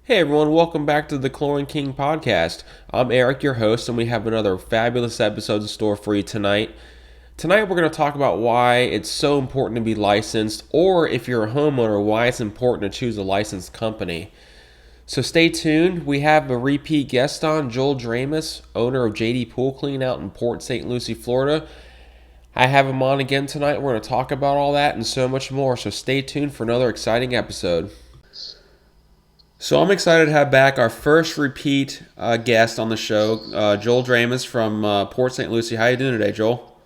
Hey everyone, welcome back to the 𝐬𝐮𝐬𝐿 podcast. I'm Eric, your host, and we have another fabulous episode in store for you tonight. Tonight we're going to talk about why it's so important to be licensed, or if you're a homeowner, why it's important to choose a licensed company. So stay tuned. We have a repeat guest on, 𝐸𝐿𝐵𝐿, owner of JD Pool Clean out in Port St. Lucie, Florida. I have him on again tonight. We're going to talk about all that and so much more. So stay tuned for another exciting episode. So I'm excited to have back our first repeat guest on the show, 𝐸𝐿𝐵𝐿 from Port St. Lucie. How you doing today, Joel?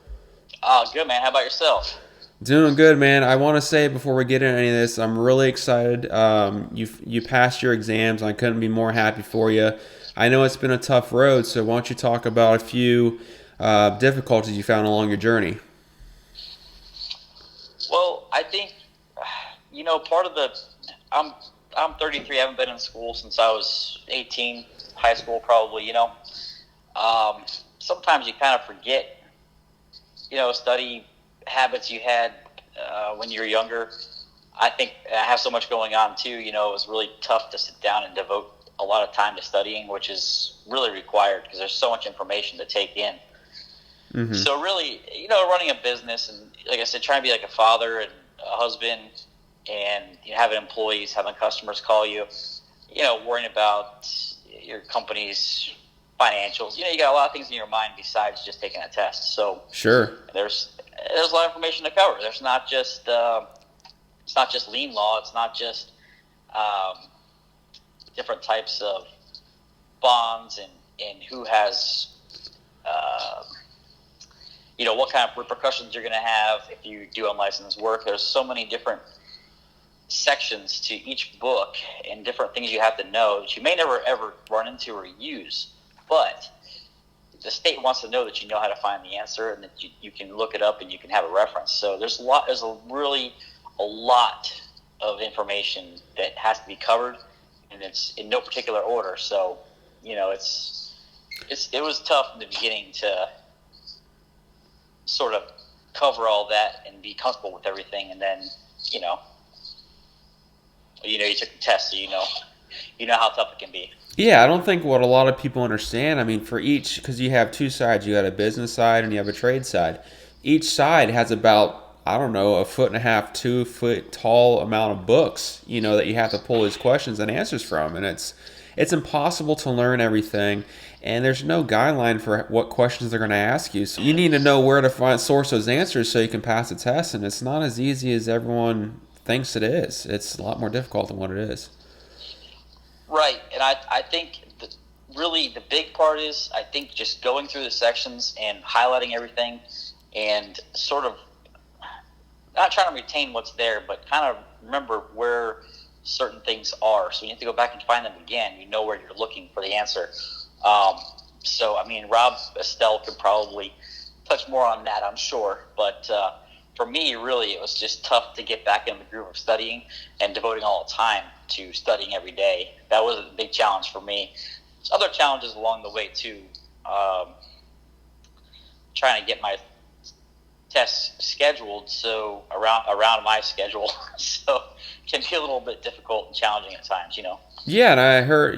Good man. How about yourself? Doing good, man. I want to say before we get into any of this, I'm really excited. You passed your exams. I couldn't be more happy for you. I know it's been a tough road, so why don't you talk about a few difficulties you found along your journey? Well, I think part of the I'm 33. I haven't been in school since I was 18. High school, probably. Sometimes you kind of forget, study habits you had when you were younger. I think I have so much going on too. It was really tough to sit down and devote a lot of time to studying, which is really required because there's so much information to take in. Mm-hmm. So really, running a business and, like I said, trying to be like a father and a husband and having employees, having customers call you, worrying about your company's financials. You got a lot of things in your mind besides just taking a test. So Sure. there's a lot of information to cover. There's not just it's not just lien law. It's not just different types of bonds and who has what kind of repercussions you're going to have if you do unlicensed work. There's so many different sections to each book and different things you have to know that you may never ever run into or use, but the state wants to know that you know how to find the answer and that you can look it up and you can have a reference. So there's a lot of information that has to be covered, and it's in no particular order. So it was tough in the beginning to sort of cover all that and be comfortable with everything, and then you took the test, so you know how tough it can be. Yeah, I don't think what a lot of people understand. I mean, for each, because you have two sides, you got a business side and you have a trade side. Each side has about, I don't know, 1.5 feet, 2 foot tall amount of books, that you have to pull these questions and answers from, and it's impossible to learn everything, and there's no guideline for what questions they're going to ask you. So you need to know where to source those answers so you can pass the test, and it's not as easy as everyone thinks it is. It's a lot more difficult than what it is. Right, and I think really the big part is, I think, just going through the sections and highlighting everything and sort of not trying to retain what's there, but kind of remember where certain things are. So you have to go back and find them again. You know where you're looking for the answer. So, I mean, Rob Estelle could probably touch more on that, I'm sure. But for me, really, it was just tough to get back in the groove of studying and devoting all the time to studying every day. That was a big challenge for me. There's other challenges along the way, too. Trying to get my tests scheduled so around my schedule. So it can be a little bit difficult and challenging at times, Yeah, and I heard,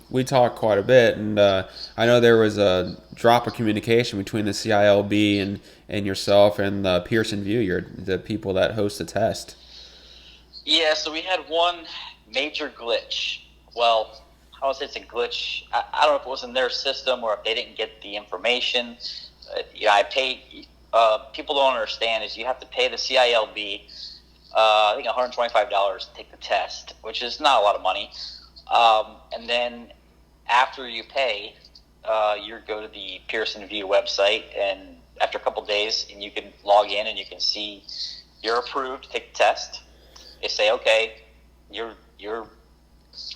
we talked quite a bit, and I know there was a drop of communication between the CILB and yourself and the Pearson VUE, the people that host the test. Yeah, so we had one major glitch. Well, I would say it's a glitch. I don't know if it was in their system or if they didn't get the information. I paid. People don't understand is you have to pay the CILB, I think $125 to take the test, which is not a lot of money. And then after you pay, you go to the Pearson VUE website, and after a couple days, and you can log in and you can see you're approved to take the test. They say, okay, you're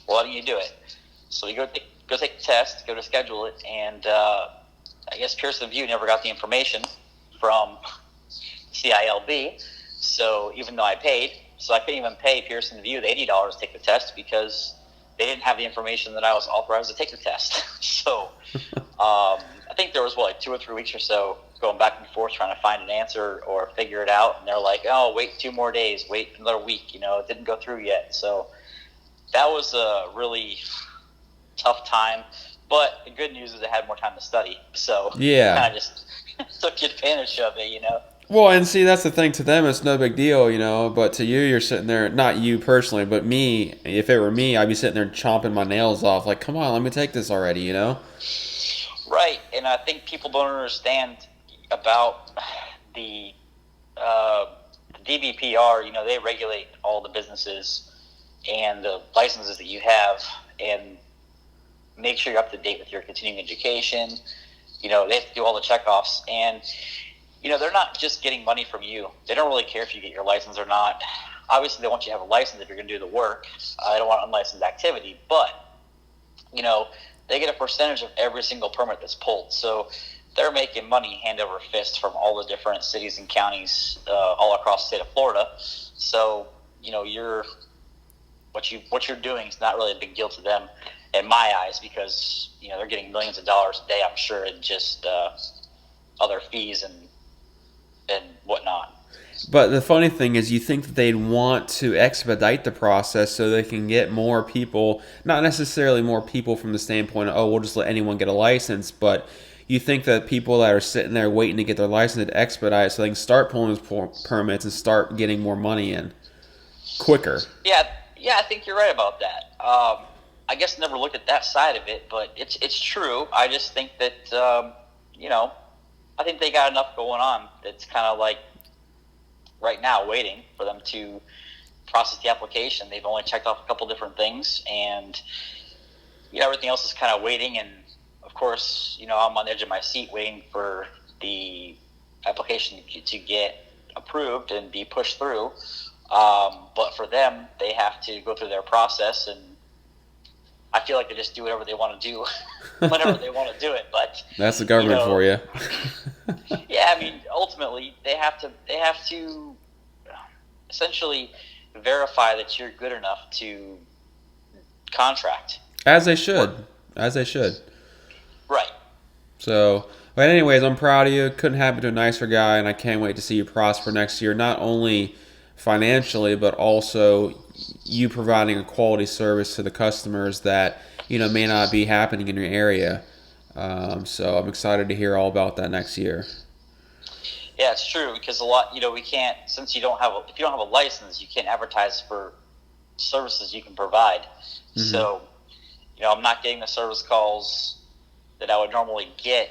letting you do it. So you go take the test, go to schedule it, and I guess Pearson VUE never got the information from CILB. So even though I paid, so I couldn't even pay Pearson VUE the $80 to take the test because they didn't have the information that I was authorized to take the test. So I think there was, like 2 or 3 weeks or so going back and forth trying to find an answer or figure it out. And they're like, oh, wait 2 more days, wait another week. It didn't go through yet. So that was a really tough time. But the good news is I had more time to study, so Yeah. kind of just took advantage of it, you know. Well, and see, that's the thing. To them, it's no big deal, But to you, you're sitting there. Not you personally, but me. If it were me, I'd be sitting there chomping my nails off. Like, come on, let me take this already. Right, and I think people don't understand about the DBPR. You know, they regulate all the businesses and the licenses that you have, and make sure you're up to date with your continuing education. You know, they have to do all the checkoffs, and they're not just getting money from you. They don't really care if you get your license or not. Obviously, they want you to have a license if you're going to do the work. They don't want unlicensed activity, but they get a percentage of every single permit that's pulled. So they're making money hand over fist from all the different cities and counties all across the state of Florida. So what you're doing is not really a big deal to them in my eyes, because they're getting millions of dollars a day, I'm sure, in just other fees and whatnot. But the funny thing is, you think that they'd want to expedite the process so they can get more people, not necessarily more people from the standpoint of, we'll just let anyone get a license, but you think that people that are sitting there waiting to get their license to expedite so they can start pulling those permits and start getting more money in quicker. Yeah, I think you're right about that. I guess I never looked at that side of it, but it's true. I just think that, I think they got enough going on that's kind of like right now waiting for them to process the application. They've only checked off a couple different things, and everything else is kind of waiting. And of course, I'm on the edge of my seat waiting for the application to get approved and be pushed through. But for them, they have to go through their process, and I feel like they just do whatever they want to do whenever they want to do it. But that's the government for you. Yeah, I mean, ultimately, they have to essentially verify that you're good enough to contract. As they should. Right. So, but anyways, I'm proud of you. Couldn't happen to a nicer guy, and I can't wait to see you prosper next year. Not only financially, but also you providing a quality service to the customers that may not be happening in your area. So I'm excited to hear all about that next year. Yeah, it's true, because a lot, we can't, since if you don't have a license, you can't advertise for services you can provide. Mm-hmm. So, I'm not getting the service calls that I would normally get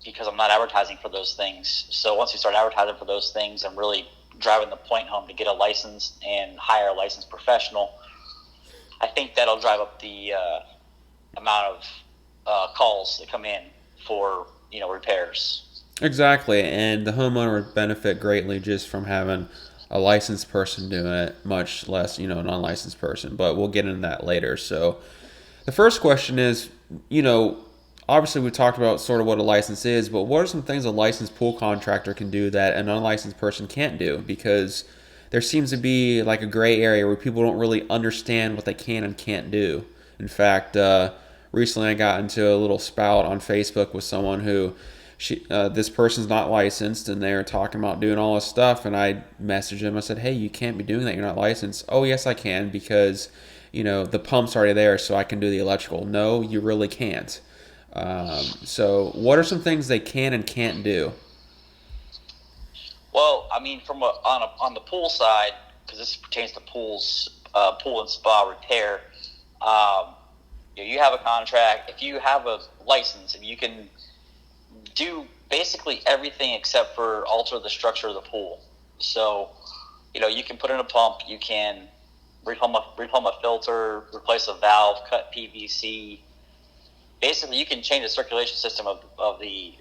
because I'm not advertising for those things. So once we start advertising for those things, I'm really driving the point home to get a license and hire a licensed professional. I think that'll drive up the amount of calls that come in for repairs. Exactly, and the homeowner would benefit greatly just from having a licensed person doing it, much less an unlicensed person. But we'll get into that later. So the first question is, obviously we talked about sort of what a license is, but what are some things a licensed pool contractor can do that an unlicensed person can't do? Because there seems to be like a gray area where people don't really understand what they can and can't do. In fact, recently I got into a little spout on Facebook with someone who this person's not licensed, and they're talking about doing all this stuff, and I messaged him. I said, hey, you can't be doing that. You're not licensed. Oh, yes, I can, because the pump's already there, so I can do the electrical. No, you really can't. So what are some things they can and can't do? Well, I mean, on the pool side, because this pertains to pool and spa repair, you have a contract. If you have a license, if you can do basically everything except for alter the structure of the pool. So, you can put in a pump, you can replumb a filter, replace a valve, cut PVC. Basically, you can change the circulation system of the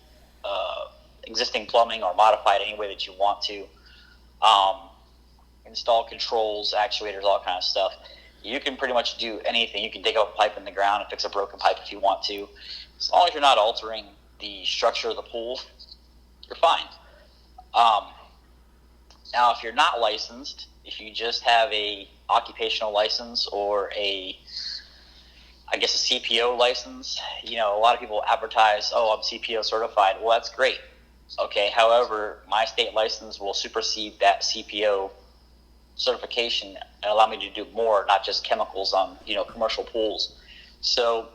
existing plumbing or modify it any way that you want to. Install controls, actuators, all kind of stuff. You can pretty much do anything. You can dig up a pipe in the ground and fix a broken pipe if you want to. As long as you're not altering the structure of the pool, you're fine. Now, if you're not licensed, if you just have a occupational license or a CPO license, a lot of people advertise, I'm CPO certified. Well, that's great. Okay. However, my state license will supersede that CPO certification and allow me to do more, not just chemicals on, commercial pools. So,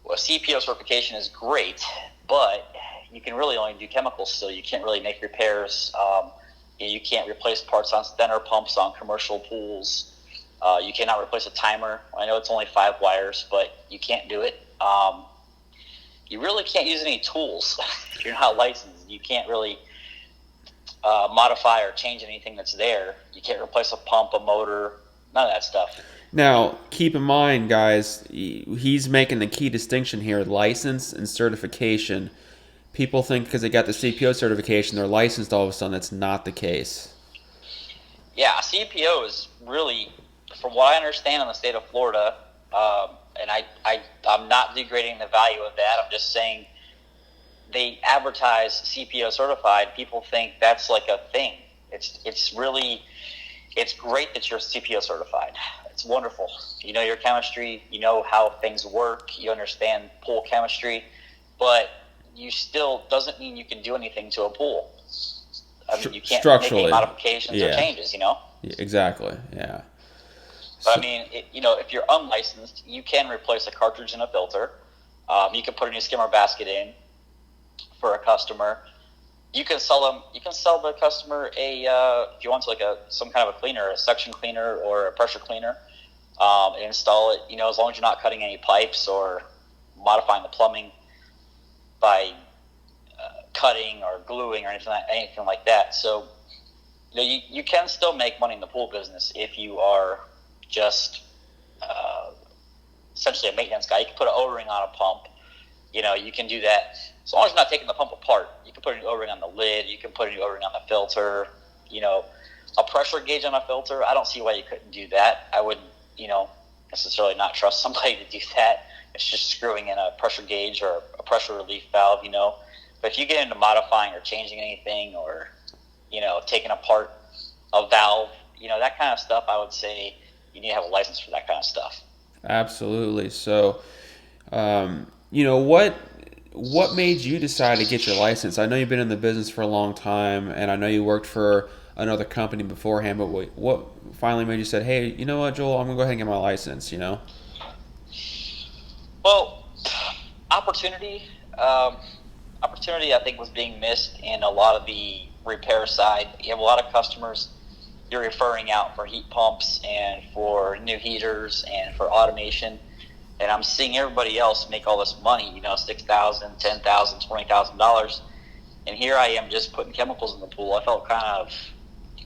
well, CPO certification is great, but you can really only do chemicals still. You can't really make repairs. You can't replace parts on Stenner pumps on commercial pools. You cannot replace a timer. I know it's only 5 wires, but you can't do it. You really can't use any tools if you're not licensed. You can't really modify or change anything that's there. You can't replace a pump, a motor, none of that stuff. Now, keep in mind, guys, he's making the key distinction here, license and certification. People think because they got the CPO certification, they're licensed all of a sudden. That's not the case. Yeah, CPO is really, from what I understand in the state of Florida, and I'm not degrading the value of that. I'm just saying they advertise CPO certified. People think that's like a thing. It's great that you're CPO certified. It's wonderful. You know your chemistry. You know how things work. You understand pool chemistry, but you still doesn't mean you can do anything to a pool. I mean, you can't make any modifications or changes. Yeah, exactly. Yeah. But I mean, if you're unlicensed, you can replace a cartridge in a filter. You can put a new skimmer basket in for a customer. You can sell them. You can sell the customer if you want to, like some kind of a cleaner, a suction cleaner or a pressure cleaner, and install it. As long as you're not cutting any pipes or modifying the plumbing by cutting or gluing or anything like that. So, you can still make money in the pool business if you are just essentially a maintenance guy. You can put an O-ring on a pump. You can do that as long as you're not taking the pump apart. You can put a new O-ring on the lid. You can put a new O-ring on the filter. A pressure gauge on a filter, I don't see why you couldn't do that. I would, necessarily not trust somebody to do that. It's just screwing in a pressure gauge or a pressure relief valve, But if you get into modifying or changing anything or, taking apart a valve, that kind of stuff, I would say you need to have a license for that kind of stuff. Absolutely. So, what made you decide to get your license? I know you've been in the business for a long time, and I know you worked for another company beforehand, but what finally made you say, hey, you know what, Joel, I'm going to go ahead and get my license, Well, opportunity, I think, was being missed in a lot of the repair side. You have a lot of customers you're referring out for heat pumps and for new heaters and for automation. And I'm seeing everybody else make all this money, $6,000, $10,000, $20,000. And here I am just putting chemicals in the pool. I felt kind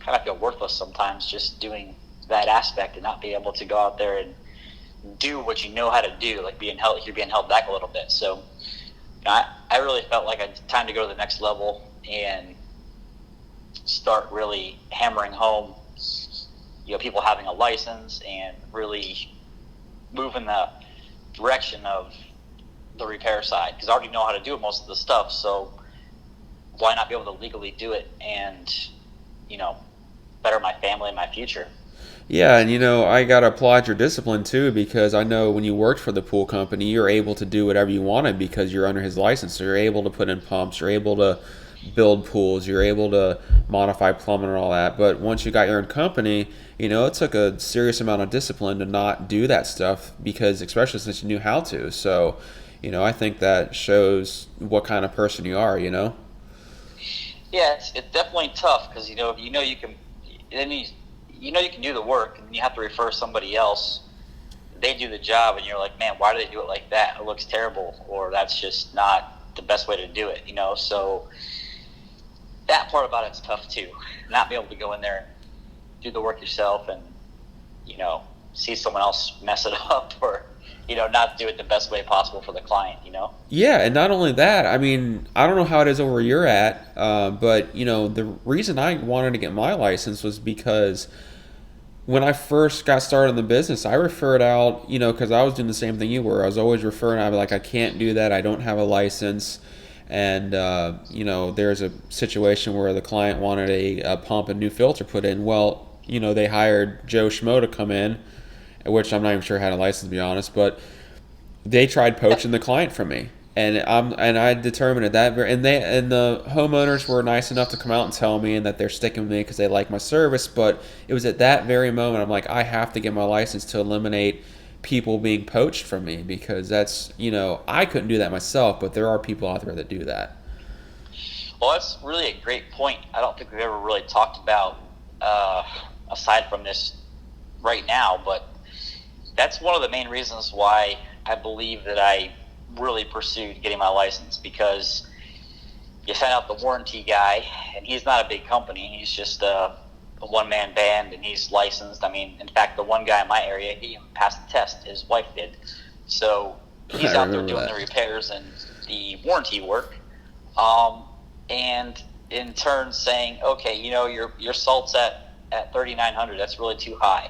of feel worthless sometimes just doing that aspect and not being able to go out there and do what you know how to do, like you're being held back a little bit. So I really felt like it's time to go to the next level and start really hammering home, people having a license and really moving the direction of the repair side, because I already know how to do most of the stuff. So why not be able to legally do it and better my family and my future? Yeah, and I gotta applaud your discipline too, because I know when you worked for the pool company, you're able to do whatever you wanted because you're under his license. So you're able to put in pumps, you're able to build pools, you're able to modify plumbing and all that. But once you got your own company, it took a serious amount of discipline to not do that stuff, because especially since you knew how to. So, I think that shows what kind of person you are. Yeah, it's definitely tough because you can, then you can do the work, and you have to refer somebody else. They do the job, and you're like, man, why do they do it like that? It looks terrible, or that's just not the best way to do it. So that part about it's tough too. Not be able to go in there and do the work yourself, and see someone else mess it up, or not do it the best way possible for the client. Yeah, and not only that, I mean, I don't know how it is over you're at, but the reason I wanted to get my license was because when I first got started in the business, I referred out, because I was doing the same thing you were. I was always referring out, like, I can't do that. I don't have a license. And, there's a situation where the client wanted a pump and new filter put in. Well, they hired Joe Schmo to come in, which I'm not even sure had a license, to be honest. But they tried poaching the client from me. And I determined at that and the homeowners were nice enough to come out and tell me and that they're sticking with me because they like my service. But it was at that very moment I'm like, I have to get my license to eliminate people being poached from me, because that's, I couldn't do that myself, but there are people out there that do that. Well, that's really a great point. I don't think we've ever really talked about, aside from this right now, but that's one of the main reasons why I believe that I really pursued getting my license, because you send out the warranty guy, and he's not a big company. He's just a one-man band, and he's licensed. I mean, in fact, the one guy in my area, he passed the test. His wife did. So he's out there doing the repairs and the warranty work. And in turn saying, okay, your salt's at 3,900. That's really too high.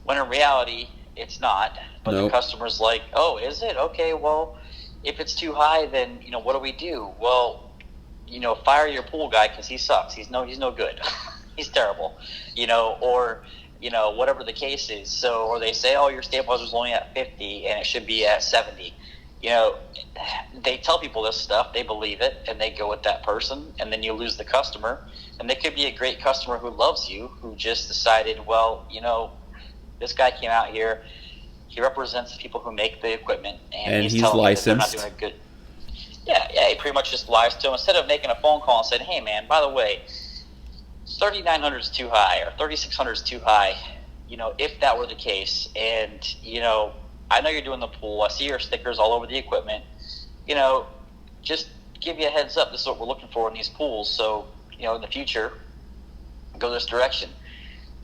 When in reality, it's not. But Nope. The customer's like, oh, is it? Okay, well, if it's too high, then, what do we do? Well, fire your pool guy because he sucks. He's no good. He's terrible. Or, whatever the case is. So, or they say, oh, your stabilizer's only at 50 and it should be at 70. They tell people this stuff, they believe it, and they go with that person, and then you lose the customer. And they could be a great customer who loves you, who just decided, well, this guy came out here, he represents the people who make the equipment, and he's telling licensed. me that they're not doing a good. Yeah, he pretty much just lies to him instead of making a phone call and said, hey man, by the way, 3,900 is too high or 3,600 is too high. If that were the case, and I know you're doing the pool, I see your stickers all over the equipment, just give you a heads up, this is what we're looking for in these pools, so in the future go this direction.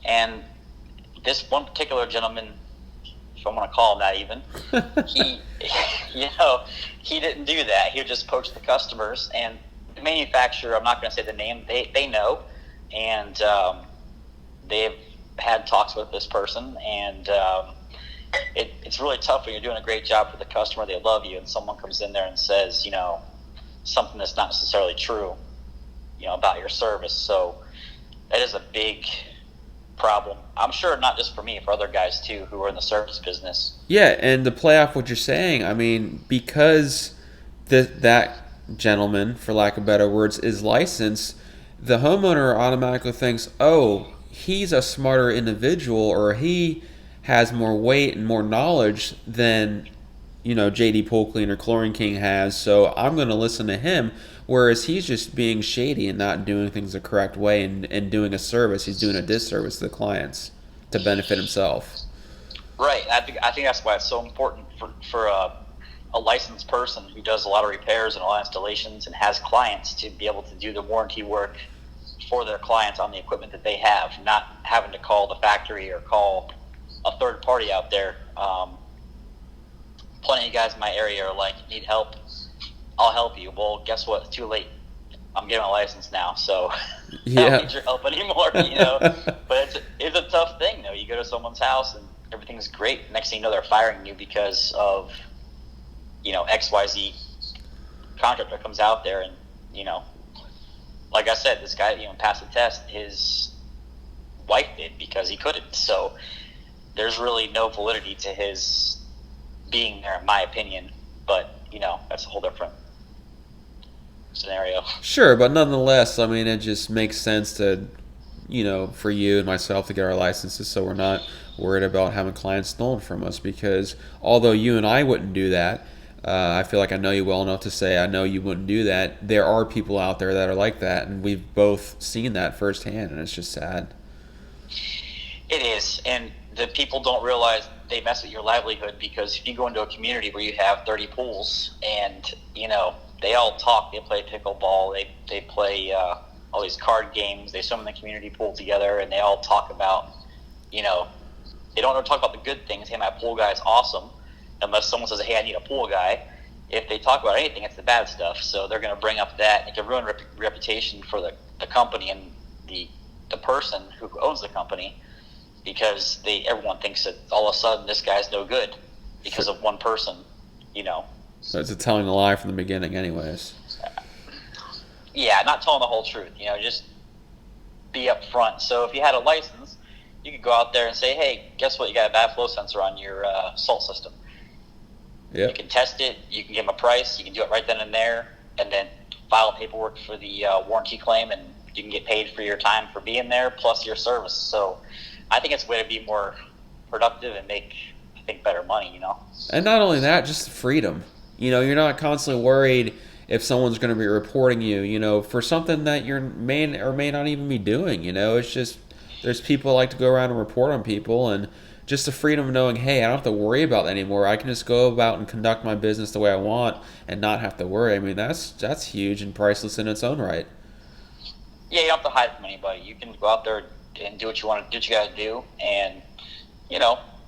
And this one particular gentleman, if I want to call him that even, he he didn't do that. He just poached the customers, and the manufacturer, I'm not going to say the name, they know, and they've had talks with this person, and it's really tough when you're doing a great job for the customer, they love you, and someone comes in there and says, something that's not necessarily true, about your service. So that is a big problem. I'm sure not just for me, for other guys too who are in the service business. Yeah, and to play off what you're saying, I mean, because that gentleman, for lack of better words, is licensed, the homeowner automatically thinks, oh, he's a smarter individual, or he has more weight and more knowledge than JD Pool Cleaner, Chlorine King has, so I'm going to listen to him. Whereas he's just being shady and not doing things the correct way, and doing a service. He's doing a disservice to the clients to benefit himself. Right. I think that's why it's so important for a licensed person who does a lot of repairs and a lot of installations and has clients to be able to do the warranty work for their clients on the equipment that they have, not having to call the factory or call a third party out there. Plenty of guys in my area are like, need help? I'll help you. Well, guess what? It's too late. I'm getting a license now, so I don't need your help anymore. But it's a tough thing, though. You go to someone's house and everything's great. Next thing you know, they're firing you because of XYZ contractor comes out there, and like I said, this guy passed the test. His wife did because he couldn't. So there's really no validity to his being there, in my opinion. But that's a whole different scenario. Sure, but nonetheless, I mean, it just makes sense to, for you and myself to get our licenses, so we're not worried about having clients stolen from us. Because although you and I wouldn't do that, I feel like I know you well enough to say I know you wouldn't do that. There are people out there that are like that, and we've both seen that firsthand, and it's just sad. It is, and the people don't realize they mess with your livelihood, because if you go into a community where you have 30 pools and they all talk, they play pickleball, they play all these card games, they swim in the community pool together, and they all talk about they don't talk about the good things. Hey, my pool guy is awesome, unless someone says, hey, I need a pool guy. If they talk about anything, it's the bad stuff. So they're going to bring up that. It can ruin reputation for the company and the person who owns the company, because everyone thinks that all of a sudden this guy's no good because of one person, So it's a telling a lie from the beginning anyways. Yeah, not telling the whole truth, just be up front. So if you had a license, you could go out there and say, hey, guess what, you got a bad flow sensor on your salt system. You Yep. can test it. You can give them a price. You can do it right then and there, and then file paperwork for the warranty claim, and you can get paid for your time for being there plus your service. So I think it's a way to be more productive and make, I think, better money. And not only that, just freedom. You're not constantly worried if someone's going to be reporting you, for something that you may or may not even be doing. It's just there's people that like to go around and report on people, and just the freedom of knowing, hey, I don't have to worry about that anymore. I can just go about and conduct my business the way I want and not have to worry. I mean, that's huge and priceless in its own right. Yeah, you don't have to hide from anybody. You can go out there and do what you want to do, what you got to do, and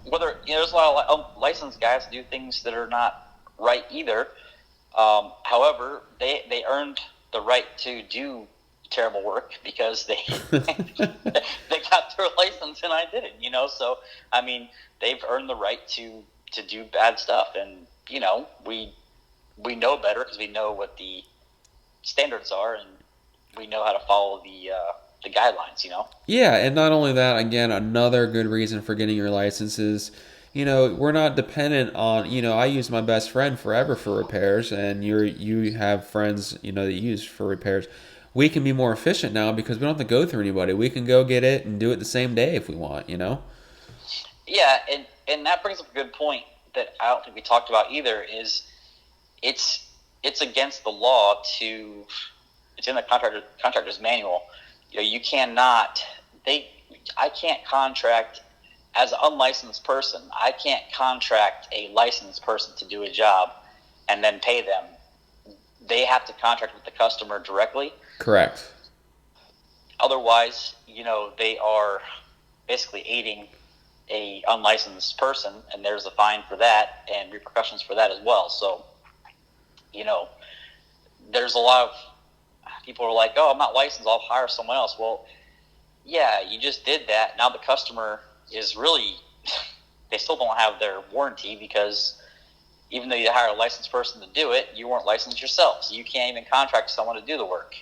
whether there's a lot of licensed guys who do things that are not right either. However, they earned the right to do terrible work because they they got their license and I didn't. So I mean, they've earned the right to do bad stuff, and we know better because we know what the standards are, and we know how to follow the guidelines. Yeah, and not only that, again, another good reason for getting your license is, we're not dependent on, I use my best friend forever for repairs, and you have friends, that you use for repairs. We can be more efficient now because we don't have to go through anybody. We can go get it and do it the same day if we want. Yeah, and that brings up a good point that I don't think we talked about either. Is it's against the law to. It's in the contractor's manual. You cannot. I can't contract as an unlicensed person. I can't contract a licensed person to do a job and then pay them. They have to contract with the customer directly. Correct. Otherwise, they are basically aiding a unlicensed person, and there's a fine for that and repercussions for that as well. So, there's a lot of people are like, oh, I'm not licensed, I'll hire someone else. Well, yeah, you just did that. Now the customer is really, they still don't have their warranty because even though you hire a licensed person to do it, you weren't licensed yourself. So you can't even contract someone to do the work,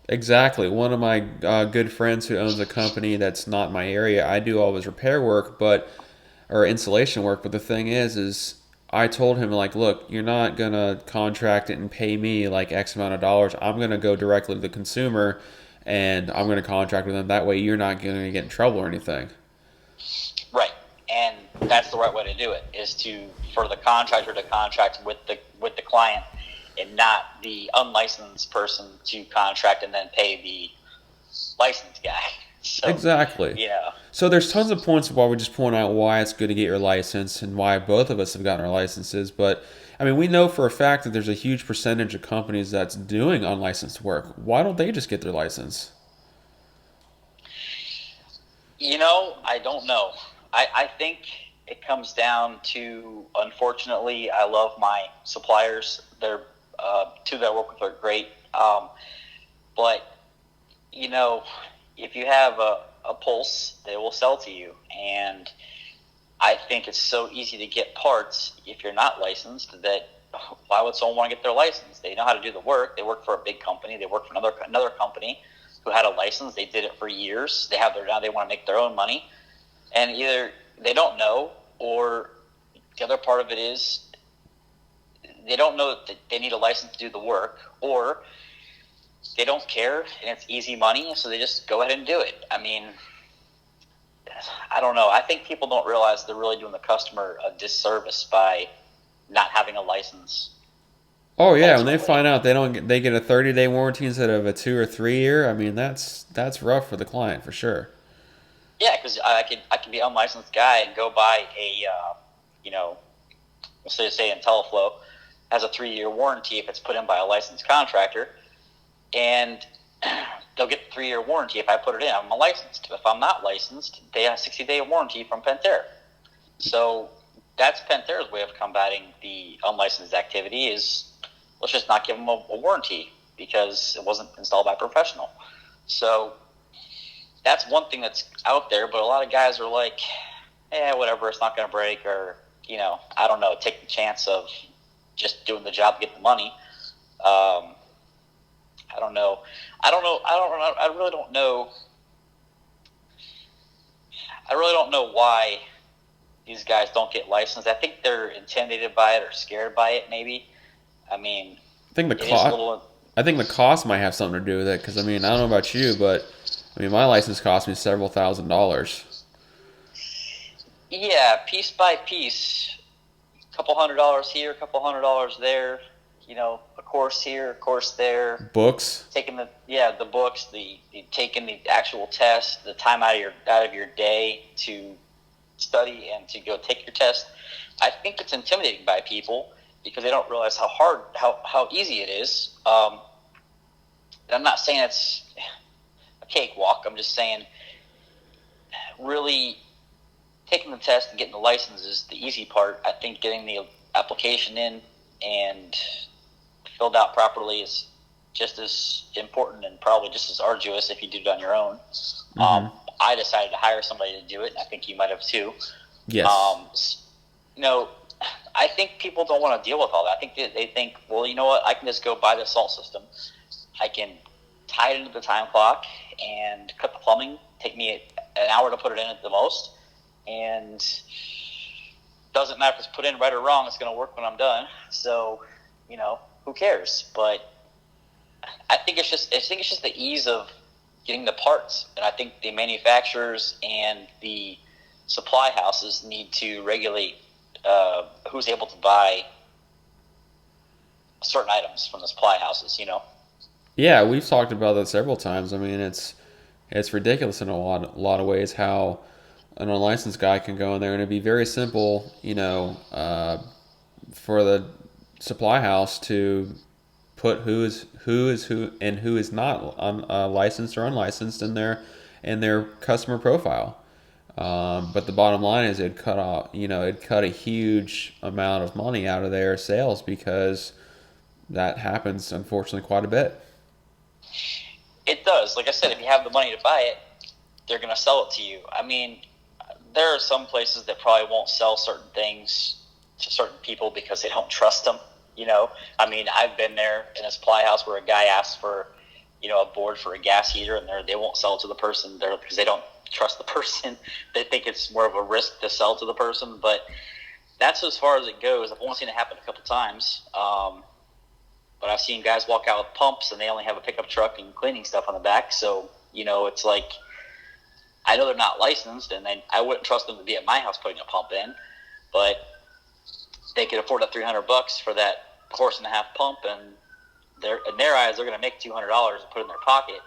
Exactly. One of my good friends who owns a company that's not in my area, I do all his repair work, or installation work. But the thing is I told him, like, look, you're not going to contract it and pay me like X amount of dollars. I'm going to go directly to the consumer and I'm going to contract with them. That way you're not going to get in trouble or anything. Right. And that's the right way to do it, is for the contractor to contract with the client and not the unlicensed person to contract and then pay the licensed guy. So, Exactly. So there's tons of points why we just point out why it's good to get your license and why both of us have gotten our licenses. But I mean, we know for a fact that there's a huge percentage of companies that's doing unlicensed work. Why don't they just get their license? I don't know. I think it comes down to, unfortunately, I love my suppliers. They're two that I work with are great. But if you have a pulse, they will sell to you. And I think it's so easy to get parts if you're not licensed that why would someone want to get their license? They know how to do the work. They work for a big company. They work for another company who had a license. They did it for years. They want to make their own money. And either they don't know, or the other part of it is they don't know that they need a license to do the work, or they don't care and it's easy money, so they just go ahead and do it. I mean, I don't know. I think people don't realize they're really doing the customer a disservice by not having a license. Oh yeah, when they find out they get a 30-day warranty instead of a 2 or 3 year. I mean, that's rough for the client for sure. Yeah, because I could be an unlicensed guy and go buy a let's say IntelliFlow has a 3-year warranty if it's put in by a licensed contractor, and they'll get the 3-year warranty if I put it in. I'm licensed. If I'm not licensed, they have a 60-day warranty from Pentair. So that's Pentair's way of combating the unlicensed activity is let's just not give them a warranty because it wasn't installed by a professional. So that's one thing that's out there, but a lot of guys are like, whatever, it's not going to break, or, I don't know, take the chance of just doing the job to get the money. I don't know. I really don't know why these guys don't get licensed. I think they're intimidated by it or scared by it. Maybe. I mean, I think the it is a cost. little. I think the cost might have something to do with it because I mean I don't know about you, but I mean my license cost me several $1,000s. Yeah, piece by piece, a couple $100 here, a couple $100 there. A course here, a course there. Books. Taking the books, the taking the actual test, the time out of your day to study and to go take your test. I think it's intimidating by people because they don't realize how easy it is. I'm not saying it's a cakewalk. I'm just saying really taking the test and getting the license is the easy part. I think getting the application in and filled out properly is just as important and probably just as arduous if you do it on your own. I decided to hire somebody to do it, and I think you might have too. Yes. I think people don't want to deal with all that. I think they think, well, you know what? I can just go buy the salt system. I can tie it into the time clock and cut the plumbing. Take me an hour to put it in at the most. And doesn't matter if it's put in right or wrong. It's going to work when I'm done. So, who cares? But I think it's just the ease of getting the parts. And I think the manufacturers and the supply houses need to regulate who's able to buy certain items from the supply houses, Yeah, we've talked about that several times. I mean, it's ridiculous in a lot of ways how an unlicensed guy can go in there and it'd be very simple, for the supply house to put who is who and who is not licensed or unlicensed in their customer profile. But the bottom line is it'd cut a huge amount of money out of their sales because that happens unfortunately quite a bit. It does. Like I said, if you have the money to buy it, they're going to sell it to you. I mean, there are some places that probably won't sell certain things to certain people because they don't trust them. I mean, I've been there in a supply house where a guy asks for, a board for a gas heater, and they won't sell it to the person there because they don't trust the person. They think it's more of a risk to sell to the person, but that's as far as it goes. I've only seen it happen a couple times. But I've seen guys walk out with pumps and they only have a pickup truck and cleaning stuff on the back. So, it's like, I know they're not licensed and I wouldn't trust them to be at my house putting a pump in, but they could afford that $300 for that horse and a half pump, and in their eyes, they're going to make $200 and put it in their pocket.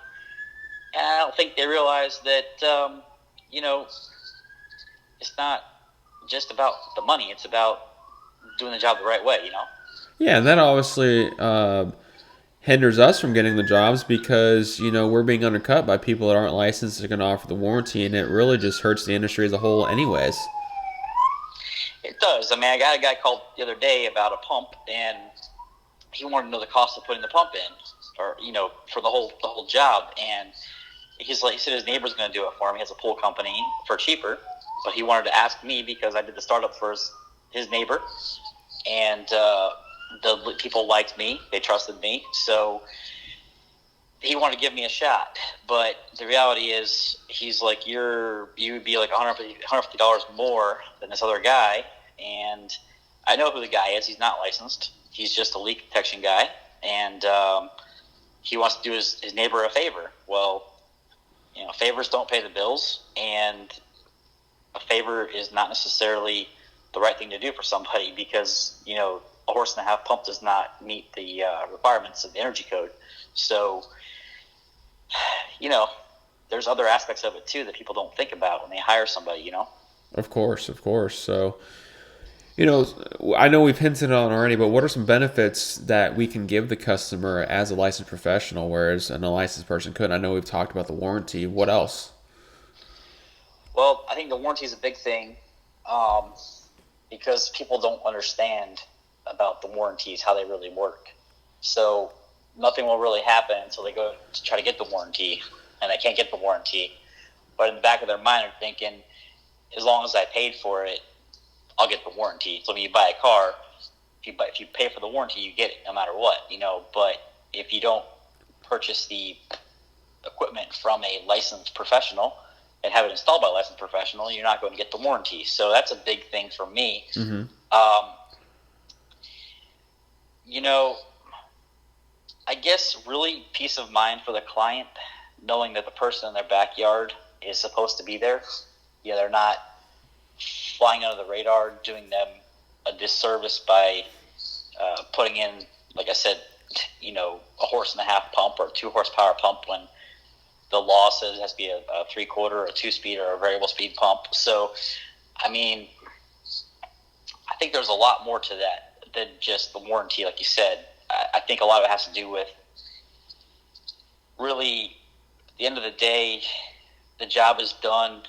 And I don't think they realize that, it's not just about the money. It's about doing the job the right way, Yeah, and that obviously hinders us from getting the jobs because, we're being undercut by people that aren't licensed that are going to offer the warranty, and it really just hurts the industry as a whole anyways. It does. I mean, I got a guy called the other day about a pump, and he wanted to know the cost of putting the pump in, or, for the whole job. And he said his neighbor's going to do it for him. He has a pool company for cheaper, but he wanted to ask me because I did the startup for his neighbor, and the people liked me. They trusted me. So he wanted to give me a shot. But the reality is he's like, you would be like $150 more than this other guy. And I know who the guy is. He's not licensed. He's just a leak detection guy. And he wants to do his neighbor a favor. Well, favors don't pay the bills. And a favor is not necessarily the right thing to do for somebody because, a horse and a half pump does not meet the requirements of the energy code. So, there's other aspects of it too that people don't think about when they hire somebody, Of course. So, I know we've hinted on already, but what are some benefits that we can give the customer as a licensed professional, whereas an unlicensed person couldn't? I know we've talked about the warranty. What else? Well, I think the warranty is a big thing because people don't understand about the warranties, how they really work. So nothing will really happen until they go to try to get the warranty, and they can't get the warranty. But in the back of their mind, they're thinking, as long as I paid for it, I'll get the warranty. So when you buy a car, if you pay for the warranty, you get it no matter what, But if you don't purchase the equipment from a licensed professional, and have it installed by a licensed professional, you're not going to get the warranty. So that's a big thing for me. Mm-hmm. You know, I guess really peace of mind for the client, knowing that the person in their backyard is supposed to be there. Yeah, they're not flying under the radar, doing them a disservice by putting in, like I said, a 1.5 horse pump or 2 horsepower pump when the law says it has to be a 3/4 or a 2-speed or a variable speed pump. So, I mean, I think there's a lot more to that than just the warranty, like you said. I think a lot of it has to do with really, at the end of the day, the job is done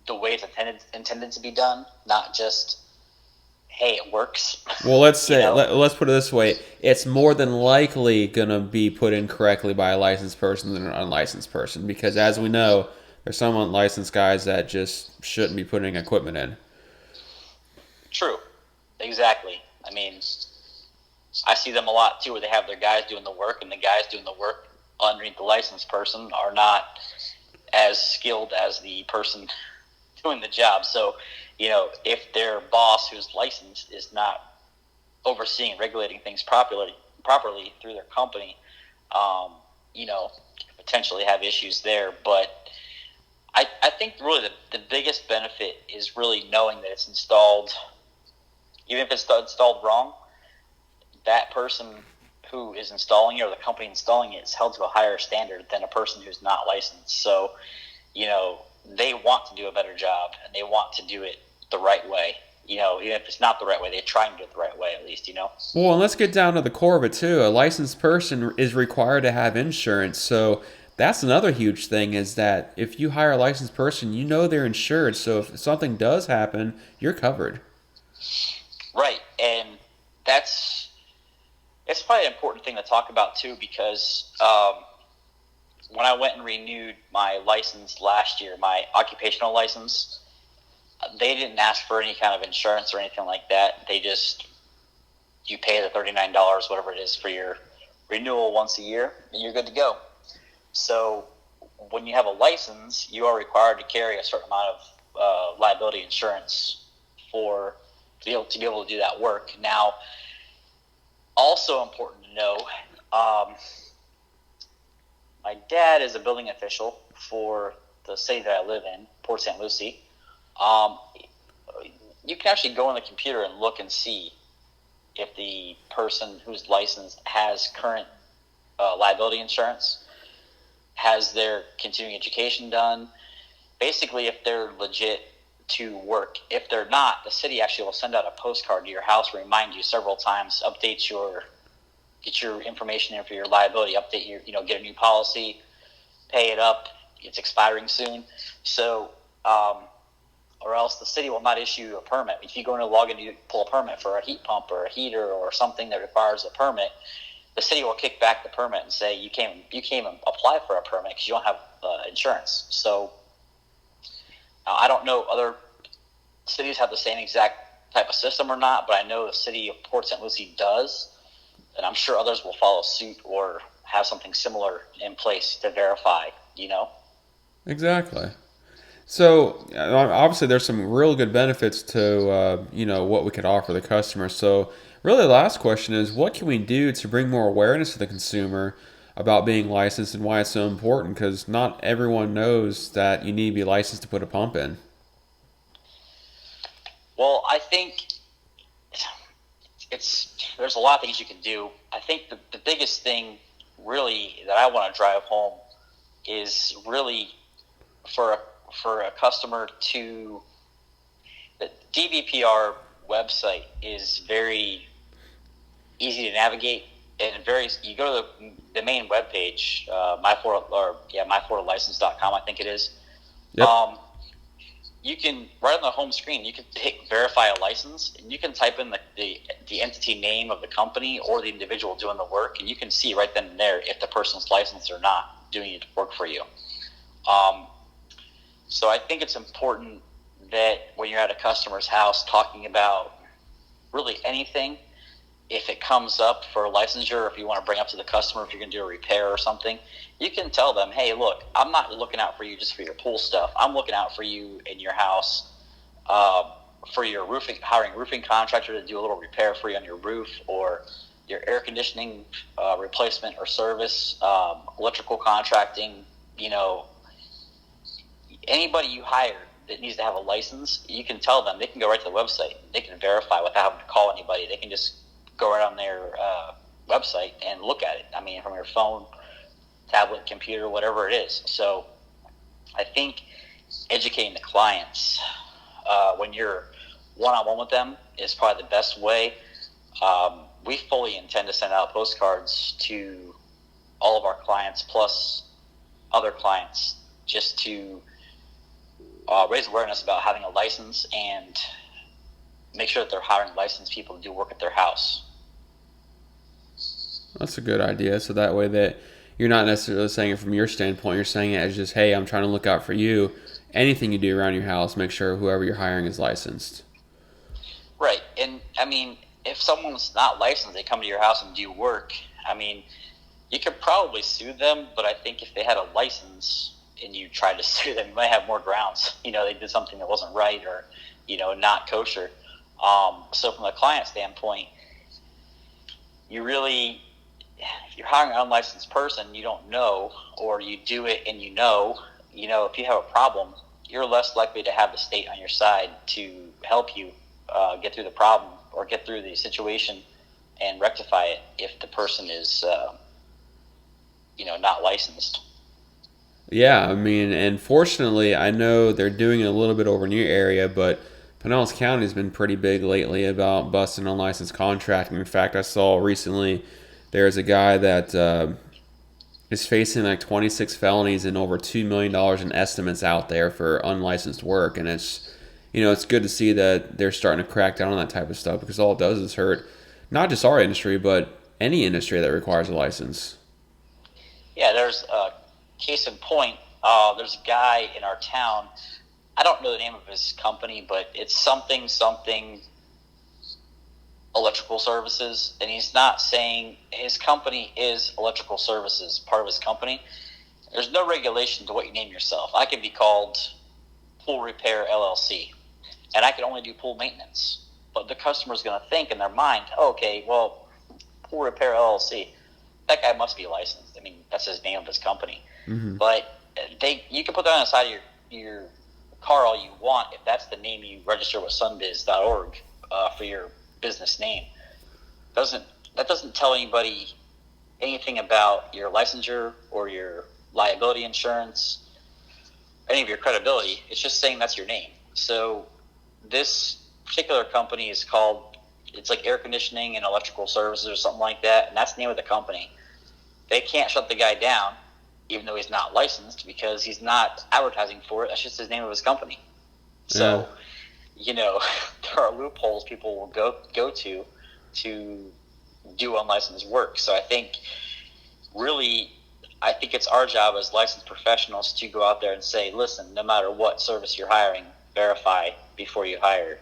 the way it's intended to be done, not just, hey, it works. Well, let's say let's put it this way: it's more than likely gonna be put in correctly by a licensed person than an unlicensed person, because as we know, there's some unlicensed guys that just shouldn't be putting equipment in. True, exactly. I mean, I see them a lot too, where they have their guys doing the work, and the guys doing the work underneath the licensed person are not as skilled as the person doing the job. So, if their boss who's licensed is not overseeing and regulating things properly through their company, potentially have issues there. But I think really the biggest benefit is really knowing that it's installed, even if it's installed wrong, that person who is installing it or the company installing it is held to a higher standard than a person who's not licensed. So, they want to do a better job, and they want to do it the right way. Even if it's not the right way, they're trying to do it the right way at least, Well, and let's get down to the core of it too. A licensed person is required to have insurance, so that's another huge thing, is that if you hire a licensed person, they're insured, so if something does happen, you're covered. Right, and it's probably an important thing to talk about too, because when I went and renewed my license last year, my occupational license, they didn't ask for any kind of insurance or anything like that. You pay the $39, whatever it is, for your renewal once a year, and you're good to go. So when you have a license, you are required to carry a certain amount of liability insurance to be able to do that work. Now, also important to know, my dad is a building official for the city that I live in, Port St. Lucie. You can actually go on the computer and look and see if the person who's licensed has current liability insurance, has their continuing education done. Basically, if they're legit to work. If they're not, the city actually will send out a postcard to your house, remind you several times, get your information in for your liability, get a new policy, pay it up. It's expiring soon. So, or else the city will not issue a permit. If you go into log in to pull a permit for a heat pump or a heater or something that requires a permit, the city will kick back the permit and say you can't even apply for a permit because you don't have insurance. So I don't know other cities have the same exact type of system or not, but I know the city of Port St. Lucie does, and I'm sure others will follow suit or have something similar in place to verify, Exactly. So obviously there's some real good benefits to what we could offer the customer. So really the last question is, what can we do to bring more awareness to the consumer about being licensed and why it's so important? Because not everyone knows that you need to be licensed to put a pump in. Well, I think there's a lot of things you can do. I think the biggest thing really that I want to drive home is really for a customer to, the DVPR website is very easy to navigate, and you go to the main webpage, myFloridaLicense.com, I think it is. Yep. You can, right on the home screen, you can hit verify a license, and you can type in the entity name of the company or the individual doing the work, and you can see right then and there if the person's licensed or not doing the work for you. So I think it's important that when you're at a customer's house talking about really anything, if it comes up for licensure, if you want to bring up to the customer, if you're going to do a repair or something, you can tell them, hey, look, I'm not looking out for you just for your pool stuff. I'm looking out for you in your house, for your roofing, hiring roofing contractor to do a little repair for you on your roof, or your air conditioning replacement or service, electrical contracting. Anybody you hire that needs to have a license, you can tell them. They can go right to the website. They can verify without having to call anybody. They can just go right on their website and look at it. I mean, from your phone, tablet, computer, whatever it is. So I think educating the clients when you're one-on-one with them is probably the best way. We fully intend to send out postcards to all of our clients plus other clients just to raise awareness about having a license and make sure that they're hiring licensed people to do work at their house. That's a good idea. So that way that you're not necessarily saying it from your standpoint. You're saying it as just, hey, I'm trying to look out for you. Anything you do around your house, make sure whoever you're hiring is licensed. Right. And, I mean, if someone's not licensed, they come to your house and do work, I mean, you could probably sue them, but I think if they had a license and you tried to sue them, you might have more grounds. They did something that wasn't right or, not kosher. So from a client standpoint, if you're hiring an unlicensed person you don't know, or you do it and if you have a problem, you're less likely to have the state on your side to help you get through the problem or get through the situation and rectify it if the person is, not licensed. Yeah, I mean, and fortunately, I know they're doing it a little bit over in your area, but Pinellas County has been pretty big lately about busting unlicensed contracting. In fact, I saw recently there's a guy that is facing like 26 felonies and over $2 million in estimates out there for unlicensed work. And it's good to see that they're starting to crack down on that type of stuff, because all it does is hurt not just our industry, but any industry that requires a license. Yeah, there's a case in point. There's a guy in our town. I don't know the name of his company, but it's something electrical services, and he's not saying his company is electrical services, part of his company. There's no regulation to what you name yourself. I could be called Pool Repair LLC, and I could only do pool maintenance. But the customer's going to think in their mind, okay, well, Pool Repair LLC, that guy must be licensed. I mean, that's his name of his company. Mm-hmm. But you can put that on the side of your car all you want if that's the name you register with sunbiz.org for your business name. That doesn't tell anybody anything about your licensure or your liability insurance, any of your credibility. It's just saying that's your name. So this particular company is called, it's like air conditioning and electrical services or something like that, and that's the name of the company. They can't shut the guy down, even though he's not licensed, because he's not advertising for it. That's just his name of his company. So, there are loopholes people will go to do unlicensed work. So I think it's our job as licensed professionals to go out there and say, listen, no matter what service you're hiring, verify before you hire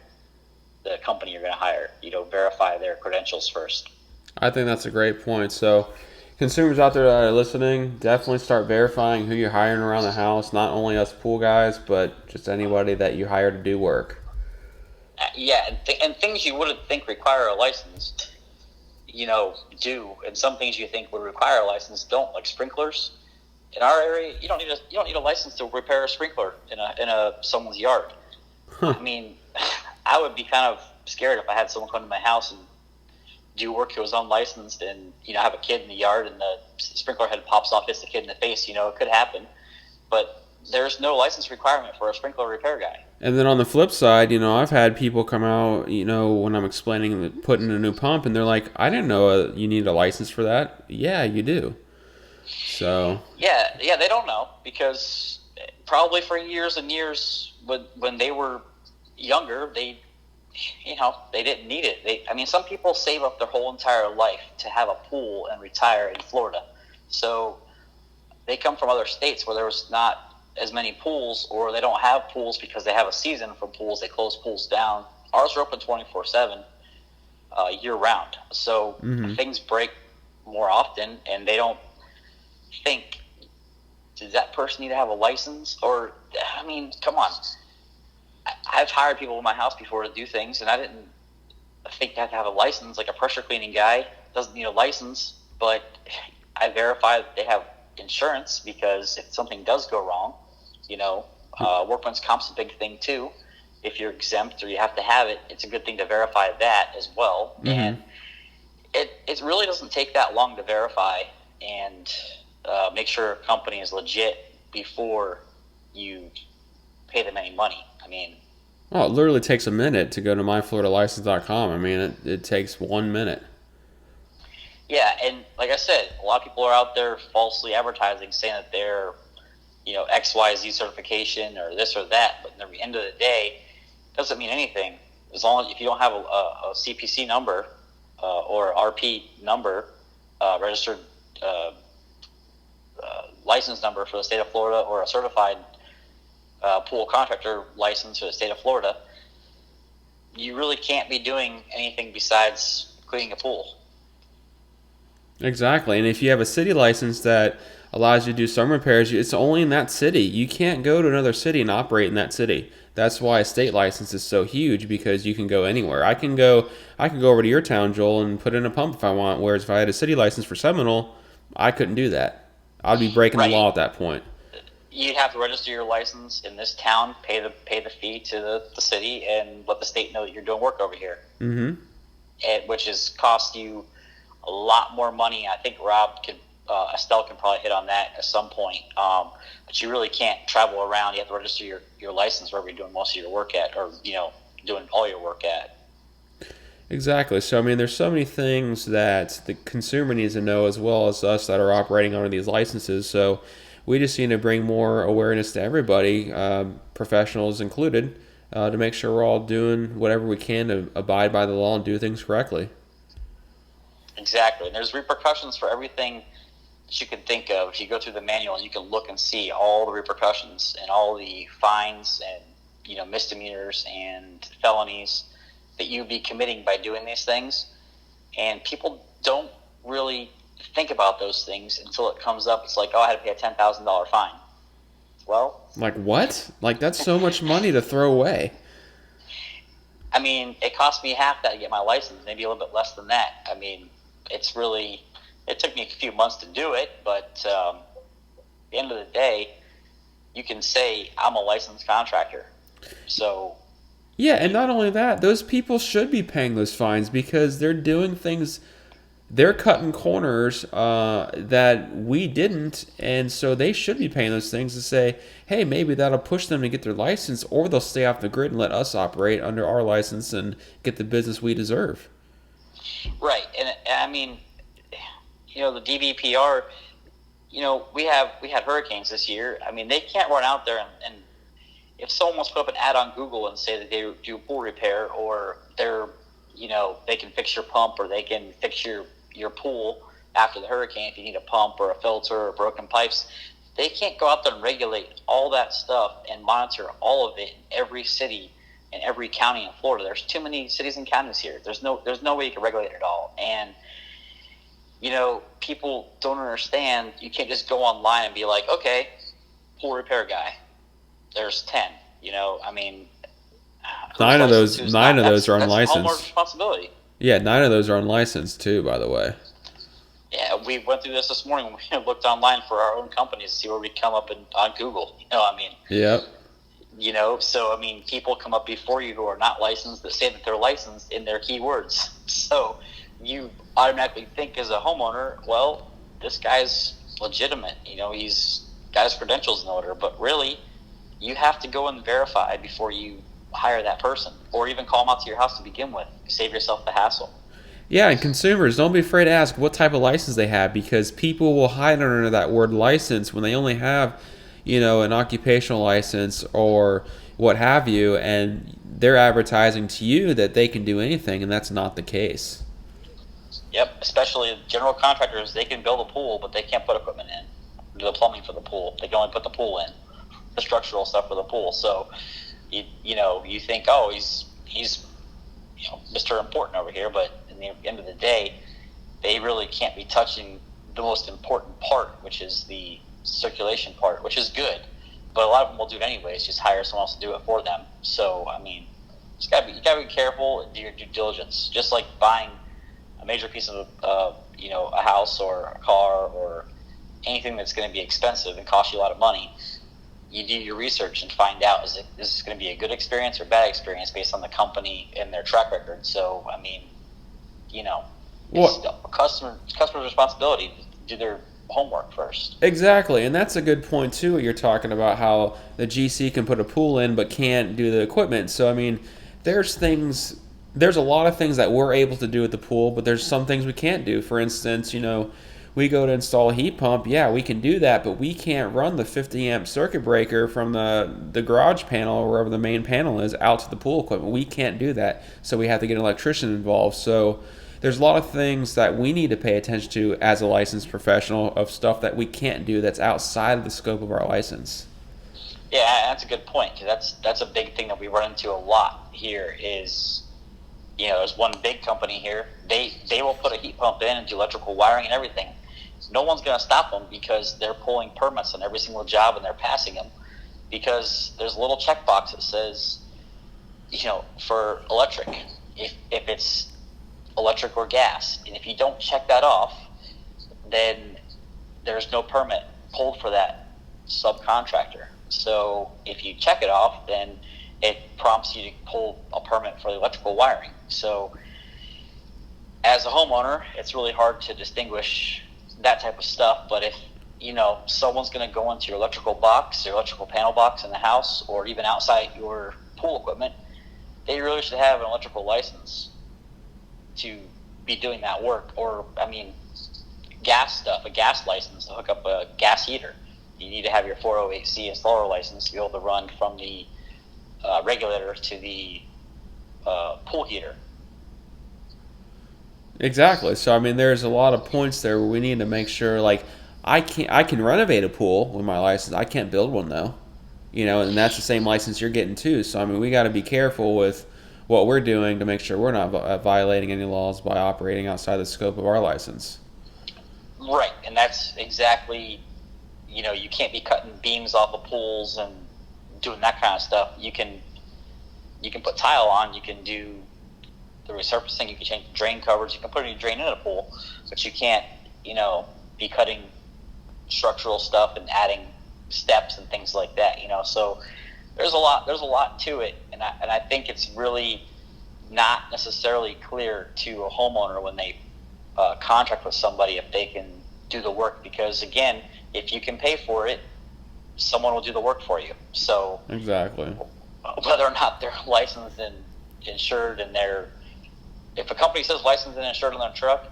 the company you're going to hire. Verify their credentials first. I think that's a great point. So consumers out there that are listening, definitely start verifying who you're hiring around the house, not only us pool guys, but just anybody that you hire to do work. And things you wouldn't think require a license, do, and some things you think would require a license don't, like sprinklers. In our area, you don't need a license to repair a sprinkler in someone's yard. Huh. I mean, I would be kind of scared if I had someone come to my house and do work who was unlicensed, and have a kid in the yard and the sprinkler head pops off, hits the kid in the face. It could happen, but there's no license requirement for a sprinkler repair guy. And then on the flip side, I've had people come out, when I'm explaining putting a new pump, and they're like, I didn't know you need a license for that. Yeah, you do. So yeah, they don't know, because probably for years and years when they were younger, they didn't need it. Some people save up their whole entire life to have a pool and retire in Florida. So they come from other states where there was not as many pools, or they don't have pools because they have a season for pools. They close pools down. Ours are open 24/7. year round. So things break more often, and they don't think, does that person need to have a license? Or, I mean, come on. I've hired people in my house before to do things, and I didn't think they have to have a license. Like a pressure cleaning guy doesn't need a license, but I verify that they have insurance, because if something does go wrong, workman's comp's a big thing too. If you're exempt or you have to have it, it's a good thing to verify that as well. And it really doesn't take that long to verify and make sure a company is legit before you pay them any money. I mean, well, it literally takes a minute to go to myfloridalicense.com. I mean, it takes 1 minute. Yeah, and like I said, a lot of people are out there falsely advertising, saying that they're, XYZ certification or this or that, but at the end of the day, it doesn't mean anything. As long as if you don't have a CPC number or RP number, registered license number for the state of Florida, or a certified pool contractor license for the state of Florida, you really can't be doing anything besides cleaning a pool. Exactly. And if you have a city license that allows you to do some repairs, it's only in that city. You can't go to another city and operate in that city. That's why a state license is so huge, because you can go anywhere. I can go over to your town, Joel, and put in a pump if I want, whereas if I had a city license for Seminole, I couldn't do that. I'd be breaking the law at that point. You'd have to register your license in this town, pay the fee to the city, and let the state know that you're doing work over here. Which is cost you a lot more money. I think Estelle can probably hit on that at some point. But you really can't travel around. You have to register your license wherever you're doing most of your work at, or doing all your work at. Exactly. So, I mean, there's so many things that the consumer needs to know, as well as us that are operating under these licenses. So we just need to bring more awareness to everybody, professionals included, to make sure we're all doing whatever we can to abide by the law and do things correctly. Exactly. And there's repercussions for everything that you can think of. If you go through the manual, you can look and see all the repercussions and all the fines and misdemeanors and felonies that you'd be committing by doing these things. And people don't really think about those things until it comes up. It's like, oh, I had to pay a $10,000 fine. Well, like what? Like, that's so much money to throw away. I mean, it cost me half that to get my license, maybe a little bit less than that. I mean, it took me a few months to do it, but at the end of the day, you can say I'm a licensed contractor. So yeah, and not only that, those people should be paying those fines, because they're doing things, they're cutting corners that we didn't, and so they should be paying those things to say, hey, maybe that'll push them to get their license, or they'll stay off the grid and let us operate under our license and get the business we deserve. Right, and I mean, the DVPR, we had hurricanes this year. I mean, they can't run out there and if someone wants to put up an ad on Google and say that they do pool repair, or they can fix your pump, or they can fix your pool after the hurricane if you need a pump or a filter or broken pipes, they can't go out there and regulate all that stuff and monitor all of it in every city and every county in Florida. There's too many cities and counties here. There's no way you can regulate it all. And people don't understand. You can't just go online and be like, okay, pool repair guy, there's 10. I mean, nine of those are unlicensed. That's homeowner's responsibility. Yeah, 9 of those are unlicensed too, by the way. Yeah, we went through this morning when we looked online for our own companies to see where we come up on Google. Yep. So I mean, people come up before you who are not licensed that say that they're licensed in their keywords. So you automatically think as a homeowner, well, this guy's legitimate. He's got his credentials in order. But really, you have to go and verify before you hire that person, or even call them out to your house to begin with. Save yourself the hassle. Yeah, and consumers, don't be afraid to ask what type of license they have, because people will hide under that word license when they only have, an occupational license or what have you, and they're advertising to you that they can do anything, and that's not the case. Yep, especially general contractors, they can build a pool, but they can't put equipment in, do the plumbing for the pool. They can only put the pool in, the structural stuff for the pool. So, you think, oh, he's Mr. Important over here, but in the end of the day, they really can't be touching the most important part, which is the circulation part, which is good. But a lot of them will do it anyways, just hire someone else to do it for them. So, I mean, you gotta be careful and do your due diligence. Just like buying a major piece of, a house or a car or anything that's going to be expensive and cost you a lot of money. You do your research and find out, is this going to be a good experience or bad experience based on the company and their track record. So, I mean, it's customer's responsibility to do their homework first. Exactly, and that's a good point too. You're talking about how the GC can put a pool in but can't do the equipment. So, I mean, there's a lot of things that we're able to do at the pool, but there's some things we can't do. For instance, we go to install a heat pump, yeah, we can do that, but we can't run the 50 amp circuit breaker from the garage panel or wherever the main panel is out to the pool equipment. We can't do that, so we have to get an electrician involved. So there's a lot of things that we need to pay attention to as a licensed professional, of stuff that we can't do that's outside of the scope of our license. Yeah, that's a good point, because that's a big thing that we run into a lot here is, there's one big company here. They will put a heat pump in and do electrical wiring and everything. No one's going to stop them because they're pulling permits on every single job and they're passing them, because there's a little checkbox that says, for electric, if it's electric or gas. And if you don't check that off, then there's no permit pulled for that subcontractor. So if you check it off, then it prompts you to pull a permit for the electrical wiring. So as a homeowner, it's really hard to distinguish that type of stuff. But if someone's going to go into your electrical box, your electrical panel box in the house, or even outside your pool equipment, they really should have an electrical license to be doing that work. Or, gas stuff, a gas license to hook up a gas heater. You need to have your 408C installer license to be able to run from the regulator to the pool heater. Exactly. So, there's a lot of points there where we need to make sure, like, I can renovate a pool with my license. I can't build one, though. And that's the same license you're getting, too. So, we got to be careful with what we're doing to make sure we're not violating any laws by operating outside the scope of our license. Right. And that's exactly, you can't be cutting beams off of pools and doing that kind of stuff. You can put tile on, you can do the resurfacing, you can change the drain covers, you can put a new drain in a pool, but you can't, be cutting structural stuff and adding steps and things like that, So there's a lot to it, and I think it's really not necessarily clear to a homeowner when they contract with somebody if they can do the work, because again, if you can pay for it, someone will do the work for you. So exactly, whether or not they're licensed and insured, and if a company says licensed and insured on their truck,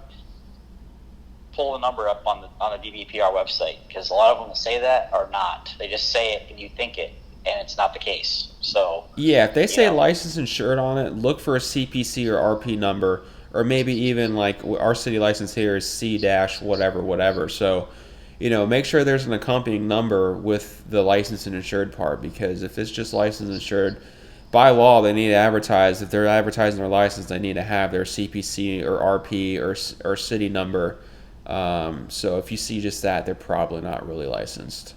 pull the number up on the DBPR website, because a lot of them that say that are not. They just say it and you think it, and it's not the case. So yeah, if they say licensed insured on it, look for a CPC or RP number, or maybe even like our city license here is C-whatever. So make sure there's an accompanying number with the licensed and insured part, because if it's just licensed and insured, by law, they need to advertise. If they're advertising their license, they need to have their CPC or RP or city number. So if you see just that, they're probably not really licensed.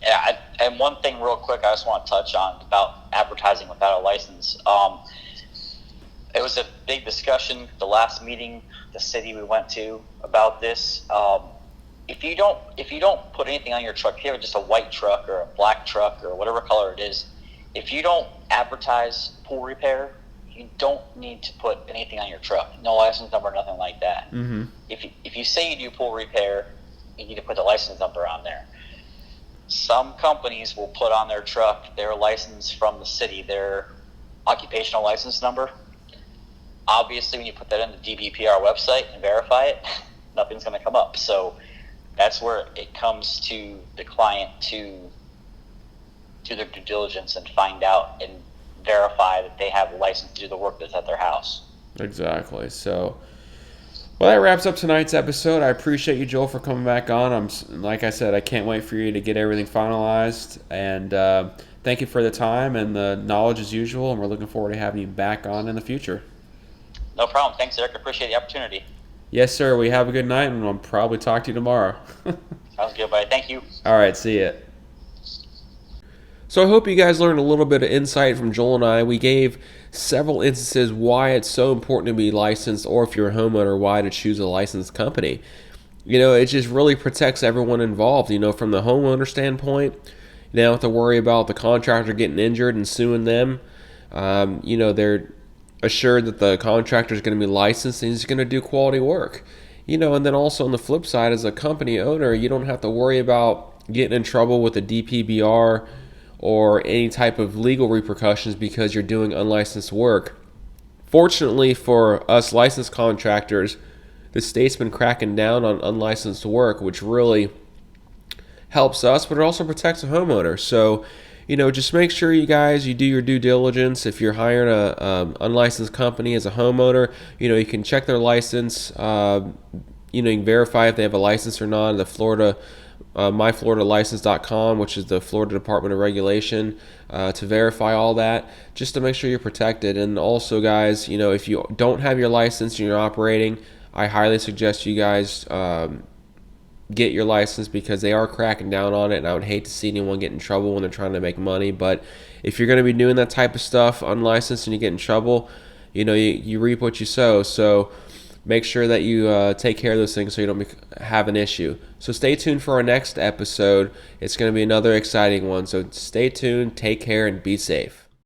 Yeah, and one thing real quick I just want to touch on about advertising without a license. It was a big discussion the last meeting, the city we went to, about this. If you don't put anything on your truck, if you have just a white truck or a black truck or whatever color it is, if you don't advertise pool repair, you don't need to put anything on your truck. No license number, nothing like that. Mm-hmm. If you say you do pool repair, you need to put the license number on there. Some companies will put on their truck their license from the city, their occupational license number. Obviously, when you put that in the DBPR website and verify it, nothing's going to come up. So that's where it comes to the client to do their due diligence and find out and verify that they have a license to do the work that's at their house. Exactly. So, well, that wraps up tonight's episode. I appreciate you, Joel, for coming back on. Like I said, I can't wait for you to get everything finalized. And thank you for the time and the knowledge as usual. And we're looking forward to having you back on in the future. No problem. Thanks, Eric. I appreciate the opportunity. Yes, sir. We have a good night, and I'll probably talk to you tomorrow. Sounds good, buddy. Thank you. All right, see ya. So I hope you guys learned a little bit of insight from Joel and I. We gave several instances why it's so important to be licensed, or if you're a homeowner, why to choose a licensed company. It just really protects everyone involved. From the homeowner standpoint, you don't have to worry about the contractor getting injured and suing them. They're assured that the contractor is going to be licensed and he's going to do quality work. And then also on the flip side, as a company owner, you don't have to worry about getting in trouble with a DPBR or any type of legal repercussions because you're doing unlicensed work. Fortunately for us licensed contractors, the state's been cracking down on unlicensed work, which really helps us, but it also protects the homeowner. So, just make sure you do your due diligence. If you're hiring a unlicensed company as a homeowner, you can check their license. You can verify if they have a license or not. The Florida myfloridalicense.com, which is the Florida Department of Regulation, to verify all that, just to make sure you're protected. And also, guys, if you don't have your license and you're operating, I highly suggest you guys get your license, because they are cracking down on it, and I would hate to see anyone get in trouble when they're trying to make money. But if you're going to be doing that type of stuff unlicensed and you get in trouble, you reap what you sow. So make sure that you take care of those things so you don't have an issue. So stay tuned for our next episode. It's going to be another exciting one. So stay tuned, take care, and be safe.